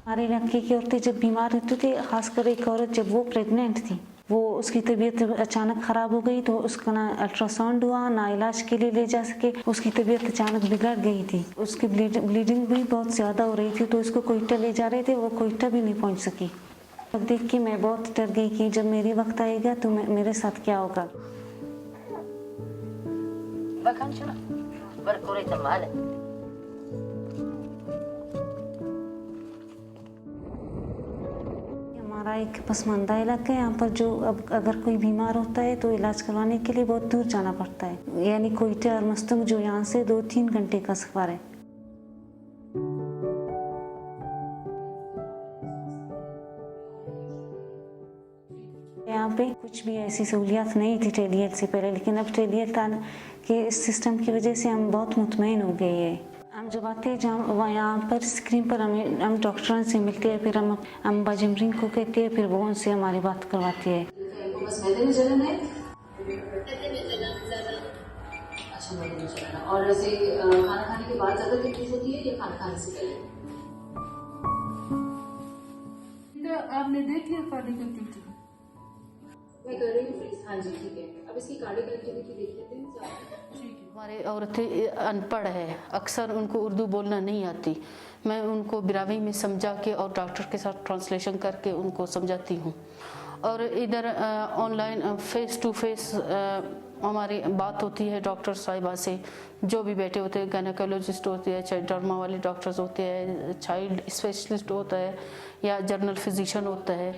हमारे इलाके की औरतें जब बीमार होती थी, खासकर एक औरत जब वो प्रेग्नेंट थी, वो उसकी तबीयत अचानक ख़राब हो गई तो उसका ना अल्ट्रासाउंड हुआ, ना इलाज के लिए ले जा सके। उसकी तबीयत अचानक बिगड़ गई थी, उसकी ब्लीडिंग भी बहुत ज़्यादा हो रही थी, तो उसको कोयटा ले जा रहे थे, वो कोयटा भी नहीं पहुंच सकी। तब देख के मैं बहुत डर गई कि जब मेरी वक्त आएगा तो मेरे साथ क्या होगा। हमारा एक पसमानदा इलाका है, यहाँ पर जो अब अगर कोई बीमार होता है तो इलाज करवाने के लिए बहुत दूर जाना पड़ता है, यानी कोयटा और मस्तंग जो यहाँ से 2-3 घंटे का सफ़र है। यहाँ पे कुछ भी ऐसी सहूलियात नहीं थी टेली हेल्थ से पहले, लेकिन अब टेली हेल्थ के इस सिस्टम की वजह से हम बहुत मुतमईन हो गए हैं। हम जब आते हैं जहाँ यहाँ पर स्क्रीन पर हम डॉक्टरों से मिलते हैं, फिर हम बाजिमरीन को कहते हैं, फिर वो उनसे हमारी बात करवाती है। बस मैदे में जलन है? अच्छा, मैदे में जलन है। और ऐसे खाना खाने के बाद ज़्यादा तकलीफ होती है या खाना खाने से पहले? आपने देख लिया कार्डियक एक्टिविटी? मैं कर रही हूँ फ्रीज। हाँ जी, ठीक है। अब इसकी कार्डियक एक्टिविटी देख लेते हैं। हमारे औरतें अनपढ़ है, अक्सर उनको उर्दू बोलना नहीं आती। मैं उनको बिरावी में समझा के और डॉक्टर के साथ ट्रांसलेशन करके उनको समझाती हूँ। और इधर ऑनलाइन फेस टू फेस हमारी बात होती है डॉक्टर साहिबा से, जो भी बैठे होते हैं, गायनेकोलॉजिस्ट होते हैं, चाहे डर्मा वाले डॉक्टर्स होते हैं, चाइल्ड स्पेशलिस्ट होता है या जनरल फिजिशियन होता है।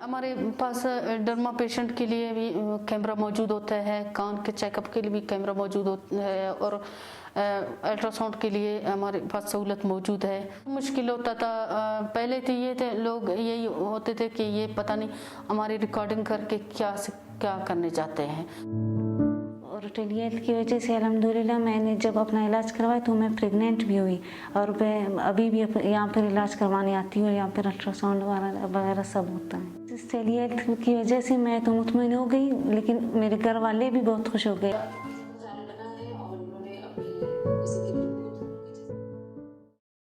हमारे पास डर्मा पेशेंट के लिए भी कैमरा मौजूद होता है, कान के चेकअप के लिए भी कैमरा मौजूद होता है, और अल्ट्रासाउंड के लिए हमारे पास सहूलत मौजूद है। मुश्किल होता था पहले, तो ये थे लोग यही होते थे कि ये पता नहीं हमारी रिकॉर्डिंग करके क्या करने जाते हैं। और टेली हेल्थ की वजह से अल्हम्दुलिल्लाह मैंने जब अपना इलाज करवाया तो मैं प्रेग्नेंट भी हुई, और मैं अभी भी यहाँ पर इलाज करवाने आती हूँ। यहाँ पर अल्ट्रासाउंड वगैरह सब होता है। इस टेली हेल्थ की वजह से मैं तो मुतमईन हो गई, लेकिन मेरे घर वाले भी बहुत खुश हो गए।